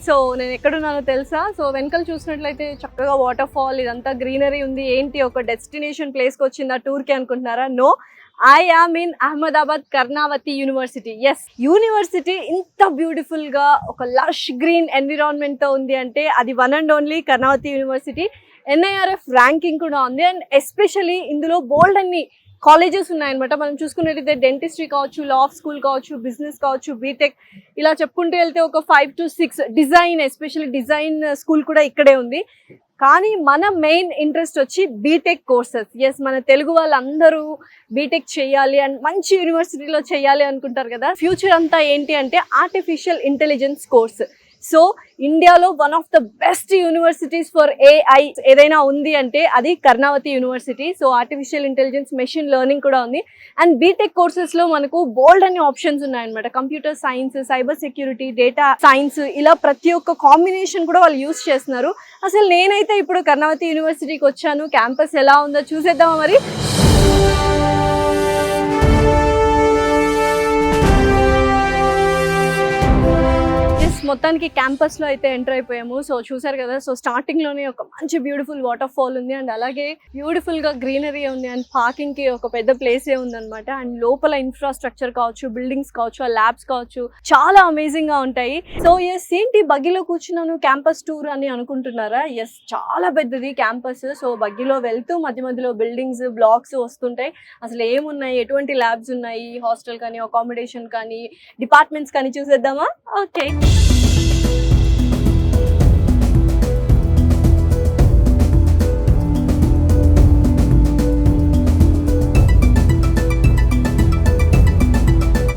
So నేను ఎక్కడున్నానో తెలుసా? So వెనకాల చూసినట్లయితే చక్కగా వాటర్ ఫాల్, ఇదంతా గ్రీనరీ ఉంది. ఏంటి ఒక డెస్టినేషన్ ప్లేస్కి వచ్చిందా టూర్కి అనుకుంటున్నారా? No, I am in Ahmedabad Karnavati university. Yes, university ఇంత బ్యూటిఫుల్గా ఒక లష్ గ్రీన్ ఎన్విరాన్మెంట్తో ఉంది అంటే అది one and only Karnavati university. NIRF ranking కూడా ఉంది. అండ్ ఎస్పెషలీ ఇందులో బోల్డ్ అన్ని కాలేజెస్ ఉన్నాయన్నమాట. మనం చూసుకున్నట్టయితే డెంటిస్ట్రీ కావచ్చు, లా స్కూల్ కావచ్చు, బిజినెస్ కావచ్చు, బీటెక్, ఇలా చెప్పుకుంటూ వెళ్తే ఒక 5 to 6 design, especially design school కూడా ఇక్కడే ఉంది. కానీ మన మెయిన్ ఇంట్రెస్ట్ వచ్చి బీటెక్ కోర్సెస్. ఎస్, మన తెలుగు వాళ్ళందరూ బీటెక్ చేయాలి అండ్ మంచి యూనివర్సిటీలో చేయాలి అనుకుంటారు కదా. ఫ్యూచర్ అంతా ఏంటి అంటే ఆర్టిఫిషియల్ ఇంటెలిజెన్స్ కోర్స్. సో ఇండియాలో one of the best universities for AI ఏదైనా ఉంది అంటే అది Karnavati university. So artificial intelligence, machine learning కూడా ఉంది. అండ్ బీటెక్ కోర్సెస్లో మనకు బోల్డ్ అన్ని ఆప్షన్స్ ఉన్నాయన్నమాట. Computer science, cyber security, data science, ఇలా ప్రతి ఒక్క కాంబినేషన్ కూడా వాళ్ళు యూస్ చేస్తున్నారు. అసలు నేనైతే ఇప్పుడు కర్ణావతి యూనివర్సిటీకి వచ్చాను. క్యాంపస్ ఎలా ఉందో చూసేద్దామా మరి. మొత్తానికి క్యాంపస్లో అయితే ఎంటర్ అయిపోయాము. సో చూసారు కదా, సో స్టార్టింగ్లోనే ఒక మంచి బ్యూటిఫుల్ వాటర్ ఫాల్ ఉంది అండ్ అలాగే బ్యూటిఫుల్గా గ్రీనరీ ఉంది అండ్ పార్కింగ్కి ఒక పెద్ద ప్లేసే ఉందన్నమాట. అండ్ లోపల ఇన్ఫ్రాస్ట్రక్చర్ కావచ్చు, బిల్డింగ్స్ కావచ్చు, ఆ ల్యాబ్స్ కావచ్చు, చాలా అమేజింగ్గా ఉంటాయి. సో ఎస్, ఏంటి బగ్గీలో కూర్చున్నాను క్యాంపస్ టూర్ అని అనుకుంటున్నారా? ఎస్, చాలా పెద్దది క్యాంపస్. సో బగ్గీలో వెళ్తూ మధ్య మధ్యలో బిల్డింగ్స్, బ్లాక్స్ వస్తుంటాయి. అసలు ఏమున్నాయి, ఎటువంటి ల్యాబ్స్ ఉన్నాయి, హాస్టల్ కానీ, అకామిడేషన్ కానీ, డిపార్ట్మెంట్స్ కానీ చూసేద్దామా? ఓకే.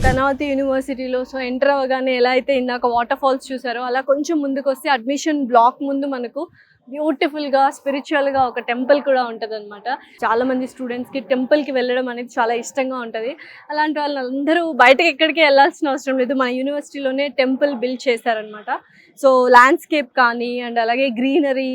కర్ణావతి యూనివర్సిటీలో సో ఎంటర్ అవ్వగానే ఎలా అయితే ఇందాక వాటర్ ఫాల్స్ చూసారో అలా కొంచెం ముందుకు వస్తే అడ్మిషన్ బ్లాక్ ముందు మనకు బ్యూటిఫుల్గా, స్పిరిచువల్గా ఒక టెంపుల్ కూడా ఉంటుంది అనమాట. చాలా మంది స్టూడెంట్స్కి టెంపుల్కి వెళ్ళడం అనేది చాలా ఇష్టంగా ఉంటుంది. అలాంటి వాళ్ళందరూ బయటకు ఎక్కడికి వెళ్ళాల్సిన అవసరం లేదు, మన యూనివర్సిటీలోనే టెంపుల్ బిల్డ్ చేశారనమాట. సో ల్యాండ్స్కేప్ కానీ అండ్ అలాగే గ్రీనరీ,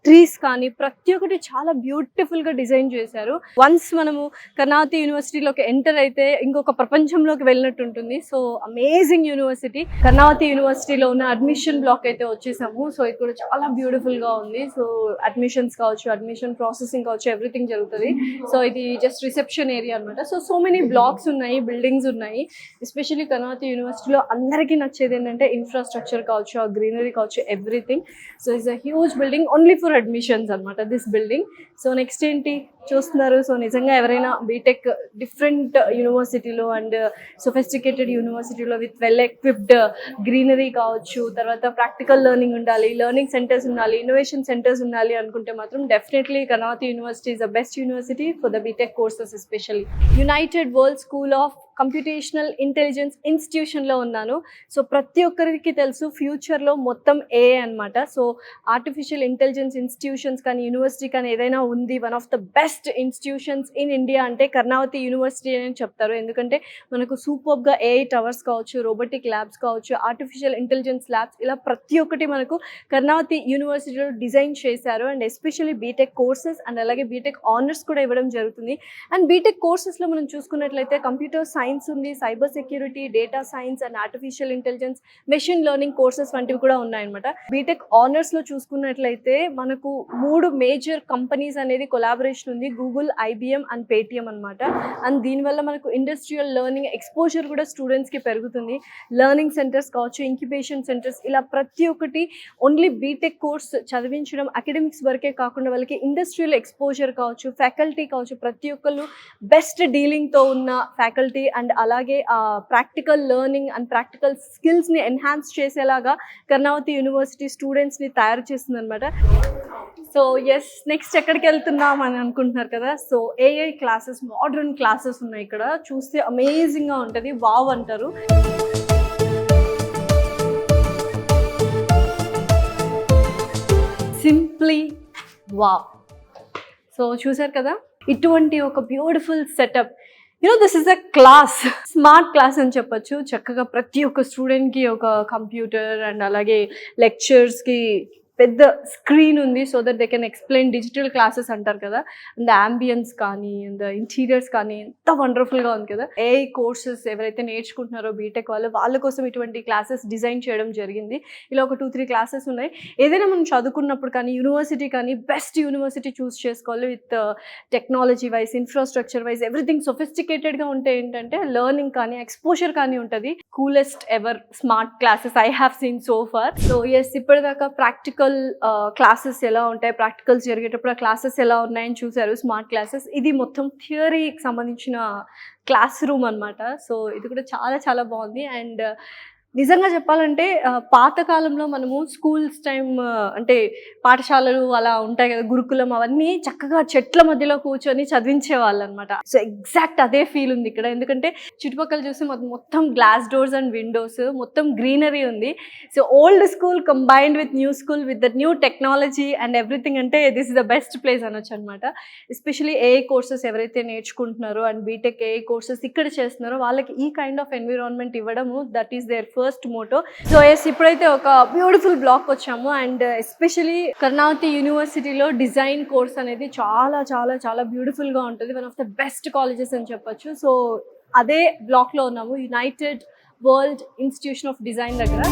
ట్రీస్ కానీ ప్రతి ఒక్కటి చాలా బ్యూటిఫుల్గా డిజైన్ చేశారు. వన్స్ మనము కర్ణావతి యూనివర్సిటీలోకి ఎంటర్ అయితే ఇంకొక ప్రపంచంలోకి వెళ్ళినట్టు ఉంటుంది. So amazing university. కర్ణావతి యూనివర్సిటీలో ఉన్న అడ్మిషన్ బ్లాక్ అయితే వచ్చేసాము. సో ఇది కూడా చాలా బ్యూటిఫుల్గా ఉంది. సో అడ్మిషన్స్ కావచ్చు, అడ్మిషన్ ప్రాసెసింగ్ కావచ్చు, ఎవ్రీథింగ్ జరుగుతుంది. సో ఇది జస్ట్ రిసెప్షన్ ఏరియా అనమాట. సో మెనీ బ్లాక్స్ ఉన్నాయి, బిల్డింగ్స్ ఉన్నాయి. ఎస్పెషల్లీ కర్ణావతి యూనివర్సిటీలో అందరికీ నచ్చేది ఏంటంటే ఇన్ఫ్రాస్ట్రక్చర్ కావచ్చు, గ్రీనరీ కావచ్చు, everything. So it's a huge building only for admissions అనమాట దిస్ బిల్డింగ్. సో నెక్స్ట్ ఏంటి చూస్తున్నారు? సో నిజంగా ఎవరైనా బీటెక్ డిఫరెంట్ యూనివర్సిటీలో అండ్ సొఫిస్టికేటెడ్ యూనివర్సిటీలో విత్ వెల్ ఎక్విప్డ్ గ్రీనరీ కావచ్చు, తర్వాత ప్రాక్టికల్ లెర్నింగ్ ఉండాలి, లెర్నింగ్ సెంటర్స్ ఉండాలి, ఇన్నోవేషన్ సెంటర్స్ ఉండాలి అనుకుంటే మాత్రం definitely Karnavati university is the best university for the BTech courses. Especially united world school of computational intelligence ఇన్స్టిట్యూషన్లో ఉన్నాను. సో ప్రతి ఒక్కరికి తెలుసు ఫ్యూచర్లో మొత్తం AI అనమాట. సో ఆర్టిఫిషియల్ ఇంటెలిజెన్స్ ఇన్స్టిట్యూషన్స్ కానీ, యూనివర్సిటీ కానీ ఏదైనా ఉంది, one of the best institutions in India అంటే కర్ణావతి యూనివర్సిటీ అని చెప్తారు. ఎందుకంటే మనకు సూపర్గా AI టవర్స్ కావచ్చు, రోబోటిక్ ల్యాబ్స్ కావచ్చు, ఆర్టిఫిషియల్ ఇంటెలిజెన్స్ ల్యాబ్స్, ఇలా ప్రతి ఒక్కటి మనకు కర్ణావతి యూనివర్సిటీలో డిజైన్ చేశారు. And especially B Tech courses and అలాగే బీటెక్ ఆనర్స్ కూడా ఇవ్వడం జరుగుతుంది. అండ్ బీటెక్ కోర్సెస్లో మనం చూసుకున్నట్లయితే కంప్యూటర్ సైన్స్ ఉంది, cyber security, data science and artificial intelligence, machine learning courses వంటివి కూడా ఉన్నాయన్నమాట. బీటెక్ ఆనర్స్లో చూసుకున్నట్లయితే మనకు 3 మేజర్ కంపెనీస్ అనేది కొలాబరేషన్ ఉంది, గూగుల్, IBM అండ్ పేటిఎం అనమాట. అండ్ దీనివల్ల మనకు ఇండస్ట్రియల్ లెర్నింగ్ ఎక్స్పోజర్ కూడా స్టూడెంట్స్కి పెరుగుతుంది. లెర్నింగ్ సెంటర్స్ కావచ్చు, ఇంక్యుబేషన్ సెంటర్స్, ఇలా ప్రతి ఒక్కటి ఓన్లీ బీటెక్ కోర్స్ చదివించడం అకాడమిక్స్ వరకే కాకుండా వాళ్ళకి ఇండస్ట్రియల్ ఎక్స్పోజర్ కావచ్చు, ఫ్యాకల్టీ కావచ్చు, ప్రతి ఒక్కళ్ళు బెస్ట్ డీలింగ్తో ఉన్న ఫ్యాకల్టీ అండ్ అలాగే ప్రాక్టికల్ లెర్నింగ్ అండ్ ప్రాక్టికల్ స్కిల్స్ని ఎన్హాన్స్ చేసేలాగా కర్ణావతి యూనివర్సిటీ స్టూడెంట్స్ని తయారు చేస్తుంది అనమాట. సో ఎస్, నెక్స్ట్ ఎక్కడికి వెళ్తున్నాం అని అనుకుంటున్నారు కదా. So AI classes, modern classes ఉన్నాయి ఇక్కడ. చూస్తే అమేజింగ్గా ఉంటుంది, వావ్ అంటారు. Simply wow. సో చూసారు కదా, ఇటువంటి ఒక beautiful setup. This is a class, smart class అని చెప్పొచ్చు. చక్కగా ప్రతి ఒక్క స్టూడెంట్కి ఒక కంప్యూటర్ అండ్ అలాగే లెక్చర్స్కి పెద్ద స్క్రీన్ ఉంది so that they can explain digital classes అంటారు కదా, అండ్ అంబియన్స్ కానీ అండ్ ఇంటీరియర్స్ కానీ ఎంత వండర్ఫుల్గా ఉంది కదా. ఏఐ కోర్సెస్ ఎవరైతే నేర్చుకుంటున్నారో బీటెక్ వాళ్ళ కోసం ఇటువంటి క్లాసెస్ డిజైన్ చేయడం జరిగింది. ఇలా ఒక 2-3 క్లాసెస్ ఉన్నాయి. ఏదైనా మనం చదువుకున్నప్పుడు కానీ యూనివర్సిటీ కానీ బెస్ట్ యూనివర్సిటీ చూస్ చేసుకోవాలి with technology wise, infrastructure wise, everything సొఫిస్టికేటెడ్గా ఉంటే ఏంటంటే లెర్నింగ్ కానీ ఎక్స్పోజర్ కానీ ఉంటుంది. Coolest ever smart classes I have seen so far. So yes, ఇప్పటిదాకా ప్రాక్టికల్ క్లాసెస్ ఎలా ఉంటాయి, ప్రాక్టికల్స్ జరిగేటప్పుడు ఆ క్లాసెస్ ఎలా ఉన్నాయని చూసారు స్మార్ట్ క్లాసెస్. ఇది మొత్తం థియరీకి సంబంధించిన క్లాస్ రూమ్ అనమాట. సో ఇది కూడా చాలా చాలా బాగుంది. అండ్ నిజంగా చెప్పాలంటే పాతకాలంలో మనము స్కూల్స్ టైం అంటే పాఠశాలలు అలా ఉంటాయి కదా, గురుకులం, అవన్నీ చక్కగా చెట్ల మధ్యలో కూర్చొని చదివించే వాళ్ళు అనమాట. సో ఎగ్జాక్ట్ అదే ఫీల్ ఉంది ఇక్కడ. ఎందుకంటే చుట్టుపక్కల చూస్తే మొత్తం గ్లాస్ డోర్స్ అండ్ విండోస్, మొత్తం గ్రీనరీ ఉంది. So old school combined with new school with the new technology and everything, అంటే this is the best place అనొచ్చు అనమాట. ఎస్పెషలీ ఏఐ కోర్సెస్ ఎవరైతే నేర్చుకుంటున్నారో అండ్ బీటెక్ ఏఐ కోర్సెస్ ఇక్కడ చేస్తున్నారో వాళ్ళకి ఈ కైండ్ ఆఫ్ ఎన్విరాన్మెంట్ ఇవ్వడము, that is their first motto. So yes, ఇప్పుడైతే ఒక బ్యూటిఫుల్ బ్లాక్ వచ్చాము. అండ్ ఎస్పెషలీ కర్ణావతి యూనివర్సిటీలో డిజైన్ కోర్స్ అనేది చాలా చాలా చాలా బ్యూటిఫుల్గా ఉంటుంది. One of the best colleges అని చెప్పొచ్చు. సో అదే బ్లాక్లో ఉన్నాము, United world institution of design దగ్గర.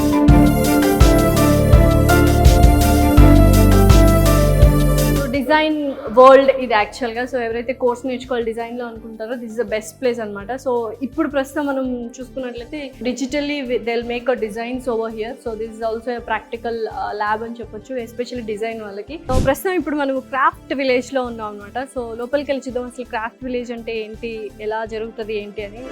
డిజైన్ వరల్డ్ ఇది యాక్చువల్గా. సో ఎవరైతే కోర్స్ నేర్చుకోవాలి డిజైన్లో అనుకుంటారో this is the best place అనమాట. సో ఇప్పుడు ప్రస్తుతం మనం చూసుకున్నట్లయితే digitally they will make a designs over here. So this is also practical lab అని చెప్పొచ్చు, ఎస్పెషల్లీ డిజైన్ వాళ్ళకి. సో ప్రస్తుతం ఇప్పుడు మనం క్రాఫ్ట్ విలేజ్లో ఉన్నాం అనమాట. సో లోపలికి వెళ్ళి చూద్దాం అసలు క్రాఫ్ట్ విలేజ్ అంటే ఏంటి, ఎలా జరుగుతుంది ఏంటి అని.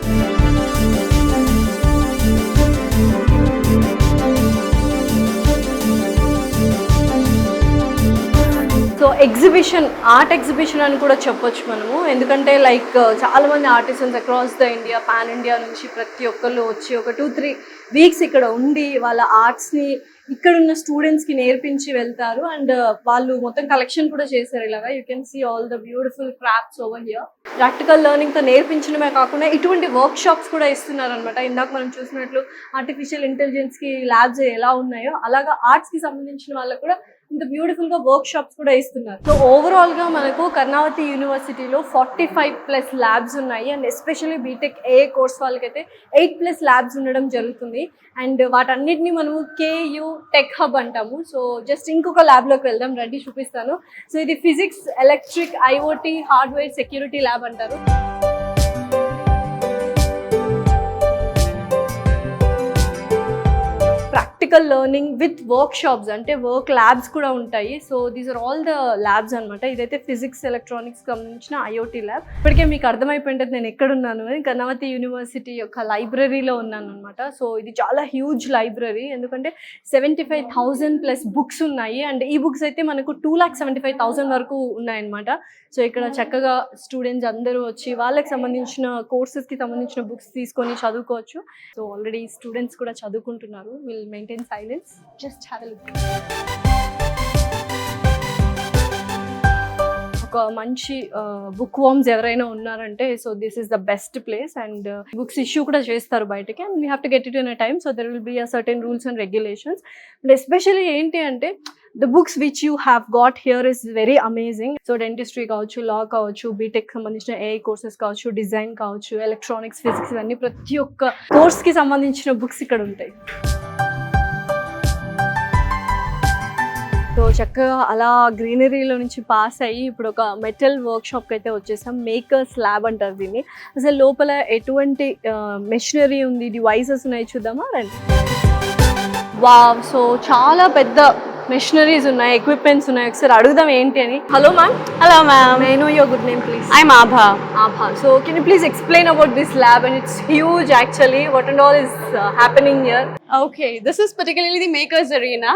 సో ఎగ్జిబిషన్, ఆర్ట్ ఎగ్జిబిషన్ అని కూడా చెప్పొచ్చు మనము. ఎందుకంటే లైక్ చాలా మంది artists across the India, pan India నుంచి ప్రతి ఒక్కళ్ళు వచ్చి ఒక 2-3 వీక్స్ ఇక్కడ ఉండి వాళ్ళ ఆర్ట్స్ని ఇక్కడున్న స్టూడెంట్స్కి నేర్పించి వెళ్తారు. అండ్ వాళ్ళు మొత్తం కలెక్షన్ కూడా చేశారు ఇలాగా. You can see all the beautiful crafts over here. Practical లెర్నింగ్తో నేర్పించడమే కాకుండా ఇటువంటి వర్క్ షాప్స్ కూడా ఇస్తున్నారు అనమాట. ఇందాక మనం చూసినట్లు ఆర్టిఫిషియల్ ఇంటెలిజెన్స్కి ల్యాబ్స్ ఎలా ఉన్నాయో అలాగా ఆర్ట్స్కి సంబంధించిన వాళ్ళకు కూడా ఇంత బ్యూటిఫుల్గా వర్క్ షాప్స్ కూడా ఇస్తున్నారు. సో ఓవరాల్గా మనకు కర్ణావతి యూనివర్సిటీలో 45+ ల్యాబ్స్ ఉన్నాయి. And especially BTech AI course వాళ్ళకైతే 8+ ల్యాబ్స్ ఉండడం జరుగుతుంది. అండ్ వాటన్నిటిని మనము కేయూ టెక్ హబ్ అంటాము. సో జస్ట్ ఇంకొక ల్యాబ్లోకి వెళ్దాం, రండి చూపిస్తాను. సో ఇది physics, electric, IoT, hardware, security lab అంటారు. Practical learning with workshops, అంటే వర్క్ ల్యాబ్స్ కూడా ఉంటాయి. So these are all the labs అనమాట. ఇదైతే ఫిజిక్స్, ఎలక్ట్రానిక్స్ సంబంధించిన ఐఓటీ ల్యాబ్. ఇప్పటికే మీకు అర్థమైపోయింది నేను ఎక్కడున్నాను అని. కర్ణావతి యూనివర్సిటీ యొక్క లైబ్రరీలో ఉన్నాను అనమాట. సో ఇది చాలా హ్యూజ్ లైబ్రరీ, ఎందుకంటే 75,000+ బుక్స్ ఉన్నాయి. అండ్ ఈ బుక్స్ అయితే మనకు 2,75,000 వరకు ఉన్నాయన్నమాట. సో ఇక్కడ చక్కగా స్టూడెంట్స్ అందరూ వచ్చి వాళ్ళకి సంబంధించిన కోర్సెస్కి సంబంధించిన బుక్స్ తీసుకొని చదువుకోవచ్చు. సో ఆల్రెడీ స్టూడెంట్స్ కూడా చదువుకుంటున్నారు. Will maintain silence, just have a look. ఒక మంచి బుక్ వామ్స్ ఎవరైనా ఉన్నారంటే so this is the best place. And books issue కూడా చేస్తారు బయటకి, and we have to get it in a time. So there will be a certain rules and regulations. And especially ఏంటి అంటే the books which you have got here is very amazing. So dentistry కావచ్చు, లా కావచ్చు, BTech సంబంధించిన AI courses కావచ్చు, design కావచ్చు, electronics, physics, ఇవన్నీ ప్రతి ఒక్క కోర్స్కి సంబంధించిన బుక్స్ ఇక్కడ ఉంటాయి. సో చక్కగా అలా గ్రీనరీలో నుంచి పాస్ అయ్యి ఇప్పుడు ఒక మెటల్ వర్క్ షాప్కి అయితే వచ్చేసాం. మేకర్స్ ల్యాబ్ అంటారు దీన్ని. అసలు లోపల ఎటువంటి మెషినరీ ఉంది, డివైసెస్ ఉన్నాయి, చూద్దామా రండి. వావ్, సో చాలా పెద్ద మెషినరీస్ ఉన్నాయి, ఎక్విప్మెంట్స్ ఉన్నాయి. ఒకసారి అడుగుదాం ఏంటి అని. Hello ma'am. Hello ma'am. May I know your good name please? I'm Abha. Abha. So can you please explain about this lab? And it's huge actually. What and all is happening here? Okay, this is particularly the Makers Arena.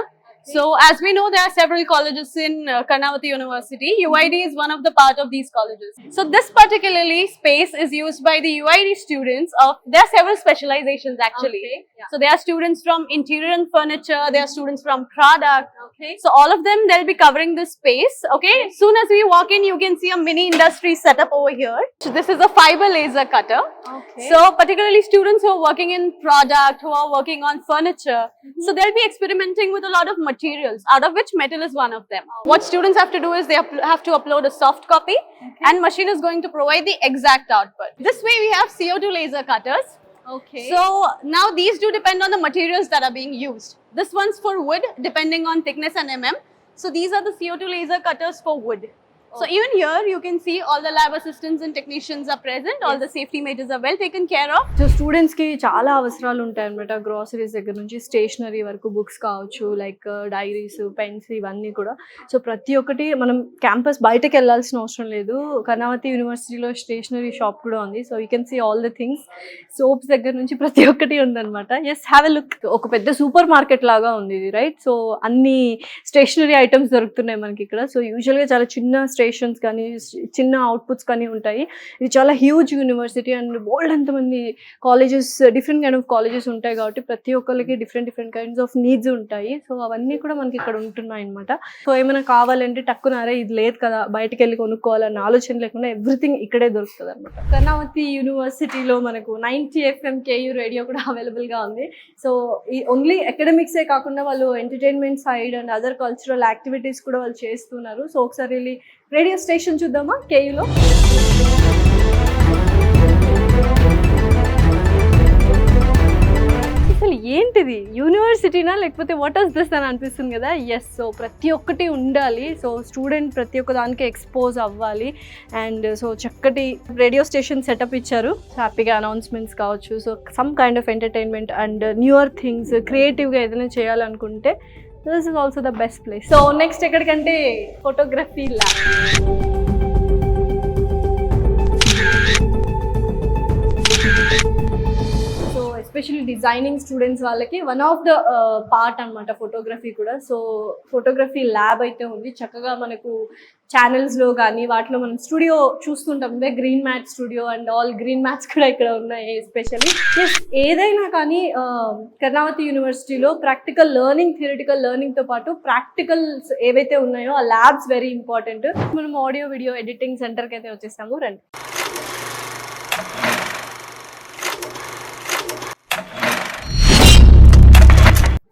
So as we know, there are several colleges in Karnavati University. UID is one of the part of these colleges. So this particularly space is used by the UID students of, there are several specializations actually. Okay, yeah. So there are students from interior and furniture, there are students from product. Okay. So all of them, they'll be covering this space. Okay. Soon as we walk in, you can see a mini industry setup over here. So this is a fiber laser cutter. Okay. So particularly students who are working in product, who are working on furniture, so they'll be experimenting with a lot of materials materials, out of which metal is one of them. What students have to do is they have to upload a soft copy, and machine is going to provide the exact output. This way we have CO2 laser cutters. Okay. So now these do depend on the materials that are being used. This one's for wood, depending on thickness and mm. So these are the CO2 laser cutters for wood. So even here you can see all the lab assistants and technicians are present. All the safety measures are well taken care of. So students కి చాలా అవసరాలు ఉంటాయి అనమాట. Groceries దగ్గర నుంచి stationery వరకు, books కావచ్చు, like diaries, pens, ఇవన్నీ కూడా. సో ప్రతి ఒక్కటి మనం క్యాంపస్ బయటకు వెళ్ళాల్సిన అవసరం లేదు. కర్ణావతి యూనివర్సిటీలో స్టేషనరీ షాప్ కూడా ఉంది. So you can see all the things. Soaps దగ్గర నుంచి ప్రతి ఒక్కటి ఉందన్నమాట. Yes, have a look. ఒక పెద్ద సూపర్ మార్కెట్ లాగా ఉంది ఇది, రైట్? సో అన్ని స్టేషనరీ ఐటమ్స్ దొరుకుతున్నాయి మనకి ఇక్కడ. సో యూజువల్గా చాలా చిన్న స్టేషన్స్ కానీ చిన్న అవుట్పుట్స్ కానీ ఉంటాయి. ఇది చాలా హ్యూజ్ యూనివర్సిటీ అండ్ బోల్డ్ ఎంతమంది colleges, different kind of colleges ఉంటాయి కాబట్టి ప్రతి ఒక్కరికి డిఫరెంట్ కైండ్స్ ఆఫ్ నీడ్స్ ఉంటాయి. సో అవన్నీ కూడా మనకి ఇక్కడ ఉంటున్నాయి అనమాట. సో ఏమైనా కావాలంటే టక్కునారే ఇది లేదు కదా బయటకు వెళ్ళి కొనుక్కోవాలన్న ఆలోచన లేకుండా ఎవ్రీథింగ్ ఇక్కడే దొరుకుతుంది అనమాట. కర్ణావతి యూనివర్సిటీలో మనకు 90 FM KU రేడియో కూడా అవైలబుల్గా ఉంది. సో ఈ ఓన్లీ అకాడమిక్సే కాకుండా వాళ్ళు entertainment side and other cultural activities కూడా వాళ్ళు చేస్తున్నారు. సో ఒకసారి వెళ్ళి రేడియో స్టేషన్ చూద్దామా కేయూలో. అసలు ఏంటిది, యూనివర్సిటీనా లేకపోతే వాట్ ఈస్ దిస్ అని అనిపిస్తుంది కదా. ఎస్, సో ప్రతి ఒక్కటి ఉండాలి. సో స్టూడెంట్ ప్రతి ఒక్క దానికి ఎక్స్పోజ్ అవ్వాలి. అండ్ సో చక్కటి రేడియో స్టేషన్ సెటప్ ఇచ్చారు. హ్యాపీగా అనౌన్స్మెంట్స్ కావచ్చు, so some kind of entertainment and newer things, క్రియేటివ్గా ఏదైనా చేయాలనుకుంటే this is also the best place. So next ఎక్కడికంటే photography lab. So especially designing students వాళ్ళకి వన్ ఆఫ్ ద పార్ట్ అనమాట ఫోటోగ్రఫీ కూడా. సో ఫోటోగ్రఫీ ల్యాబ్ అయితే ఉంది. చక్కగా మనకు ఛానల్స్లో కానీ వాటిలో మనం స్టూడియో చూస్తుంటాం, green mat studio and all green mats కూడా ఇక్కడ ఉన్నాయి. ఎస్పెషల్లీ ఏదైనా కానీ కర్ణావతి యూనివర్సిటీలో ప్రాక్టికల్ లెర్నింగ్, థియరిటికల్ లెర్నింగ్తో పాటు ప్రాక్టికల్స్ ఏవైతే ఉన్నాయో ఆ ల్యాబ్స్ వెరీ ఇంపార్టెంట్. మనం ఆడియో వీడియో ఎడిటింగ్ సెంటర్కి అయితే వచ్చేసాము, రండి.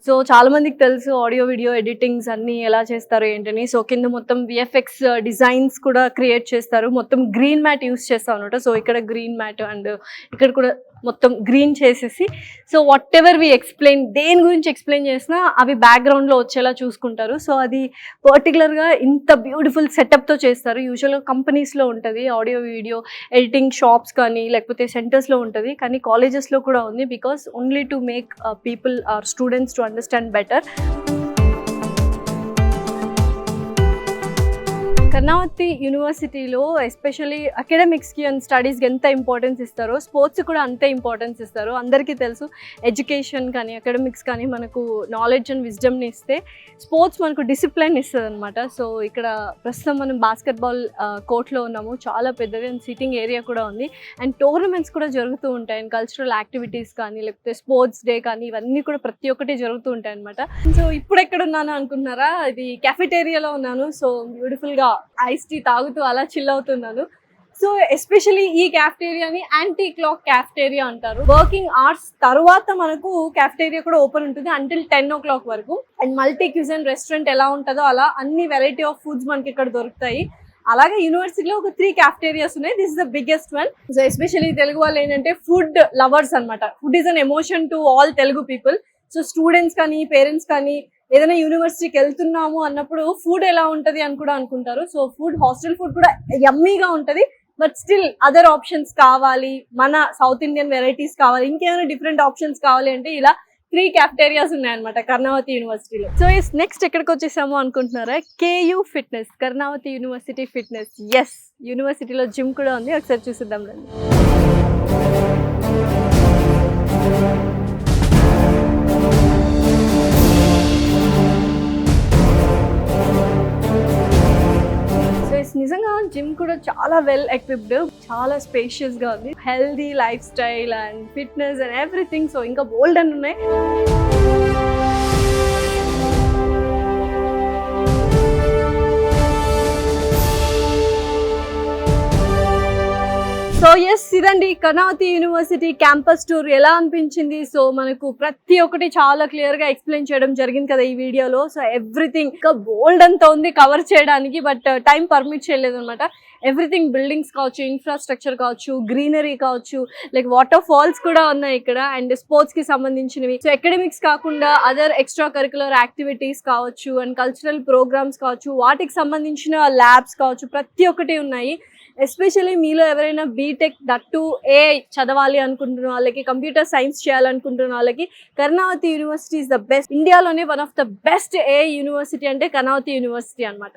సో చాలా మందికి తెలుసు ఆడియో వీడియో ఎడిటింగ్స్ అన్నీ ఎలా చేస్తారు ఏంటని. సో కింద మొత్తం VFX డిజైన్స్ కూడా క్రియేట్ చేస్తారు. మొత్తం గ్రీన్ మ్యాట్ యూస్ చేస్తాం అనమాట. సో ఇక్కడ గ్రీన్ మ్యాట్ అండ్ ఇక్కడ కూడా మొత్తం గ్రీన్ చేసేసి, so whatever we explain, దేని గురించి ఎక్స్ప్లెయిన్ చేసినా అవి బ్యాక్గ్రౌండ్లో వచ్చేలా చూసుకుంటారు. సో అది పర్టికులర్గా ఇంత బ్యూటిఫుల్ సెటప్తో చేస్తారు. యూజువల్గా కంపెనీస్లో ఉంటుంది ఆడియో వీడియో ఎడిటింగ్, షాప్స్ కానీ లేకపోతే సెంటర్స్లో ఉంటుంది, కానీ కాలేజెస్లో కూడా ఉంది. Because only to make people or students to understand better. Karnavati యూనివర్సిటీలో ఎస్పెషల్లీ అకాడమిక్స్కి అండ్ స్టడీస్కి ఎంత ఇంపార్టెన్స్ ఇస్తారో స్పోర్ట్స్ కూడా అంతే ఇంపార్టెన్స్ ఇస్తారు. అందరికీ తెలుసు ఎడ్యుకేషన్ కానీ అకాడమిక్స్ కానీ మనకు నాలెడ్జ్ అండ్ విజ్డమ్ని ఇస్తే, స్పోర్ట్స్ మనకు డిసిప్లిన్ ఇస్తుంది అనమాట. సో ఇక్కడ ప్రస్తుతం మనం బాస్కెట్బాల్ కోర్ట్లో ఉన్నాము. చాలా పెద్దది అండ్ సిట్టింగ్ ఏరియా కూడా ఉంది. అండ్ టోర్నమెంట్స్ కూడా జరుగుతూ ఉంటాయి. అండ్ కల్చరల్ యాక్టివిటీస్ కానీ లేకపోతే స్పోర్ట్స్ డే కానీ ఇవన్నీ కూడా ప్రతి ఒక్కటి జరుగుతూ ఉంటాయి అనమాట. సో ఇప్పుడు ఎక్కడ ఉన్నాను అనుకుంటున్నారా, ఇది క్యాఫెటేరియాలో ఉన్నాను. సో బ్యూటిఫుల్గా ఐస్ టీ తాగుతూ అలా చిల్ అవుతున్నాను. సో ఎస్పెషలీ ఈ క్యాఫ్టేరియాని యాంటీ క్లాక్ క్యాఫ్టేరియా అంటారు. వర్కింగ్ అవర్స్ తర్వాత మనకు క్యాఫ్టేరియా కూడా ఓపెన్ ఉంటుంది అంటిల్ 10 o'clock వరకు. అండ్ మల్టీ క్యూజన్ రెస్టారెంట్ ఎలా ఉంటుందో అలా అన్ని వెరైటీ ఆఫ్ ఫుడ్స్ మనకి ఇక్కడ దొరుకుతాయి. అలాగే యూనివర్సిటీలో ఒక 3 క్యాఫ్టేరియాస్ ఉన్నాయి. This is the biggest one. So especially Telugu వాళ్ళు ఏంటంటే ఫుడ్ లవర్స్ అనమాట. Food is an emotion to all Telugu people. So students కానీ పేరెంట్స్ కానీ ఏదైనా యూనివర్సిటీకి వెళ్తున్నాము అన్నప్పుడు ఫుడ్ ఎలా ఉంటుంది అని కూడా అనుకుంటారు. సో ఫుడ్, హాస్టల్ ఫుడ్ కూడా యమ్మీగా ఉంటుంది. బట్ స్టిల్ అదర్ ఆప్షన్స్ కావాలి, మన సౌత్ ఇండియన్ వెరైటీస్ కావాలి, ఇంకేమైనా డిఫరెంట్ ఆప్షన్స్ కావాలి అంటే ఇలా 3 క్యాఫ్టేరియాస్ ఉన్నాయన్నమాట కర్ణావతి యూనివర్సిటీలో. సో నెక్స్ట్ ఎక్కడికి వచ్చేసాము అనుకుంటున్నారా, KU fitness, Karnavati university fitness. Yes, యూనివర్సిటీలో జిమ్ కూడా ఉంది, ఒకసారి చూసిద్దాం రండి. నిజంగా జిమ్ కూడా చాలా వెల్ ఎక్విప్డ్, చాలా స్పేషియస్ గా ఉంది. Healthy life style and fitness and everything. So ఇంకా బోల్డ్ అని ఉన్నాయి. సో ఎస్, ఇదండి కర్ణావతి యూనివర్సిటీ క్యాంపస్ టూర్ ఎలా అనిపించింది. సో మనకు ప్రతి ఒక్కటి చాలా క్లియర్ గా ఎక్స్ప్లెయిన్ చేయడం జరిగింది కదా ఈ వీడియోలో. సో ఎవ్రీథింగ్ ఇంకా బోల్డ్ అంతా ఉంది కవర్ చేయడానికి, బట్ టైం పర్మిట్ చేయలేదు అనమాట. ఎవ్రీథింగ్ బిల్డింగ్స్ కావచ్చు, ఇన్ఫ్రాస్ట్రక్చర్ కావచ్చు, గ్రీనరీ కావచ్చు, లైక్ వాటర్ ఫాల్స్ కూడా ఉన్నాయి ఇక్కడ, అండ్ స్పోర్ట్స్ కి సంబంధించినవి. సో అకాడమిక్స్ కాకుండా అదర్ ఎక్స్ట్రా కరికులర్ యాక్టివిటీస్ కావచ్చు, అండ్ కల్చరల్ ప్రోగ్రామ్స్ కావచ్చు, వాటికి సంబంధించిన ల్యాబ్స్ కావచ్చు, ప్రతి ఒక్కటి ఉన్నాయి. ఎస్పెషల్లీ మీలో ఎవరైనా బీటెక్ దట్టు ఏ చదవాలి అనుకుంటున్న వాళ్ళకి, కంప్యూటర్ సైన్స్ చేయాలనుకుంటున్న వాళ్ళకి Karnavati university is the best. ఇండియాలోనే one of the best A university అంటే కర్ణావతి యూనివర్సిటీ అనమాట.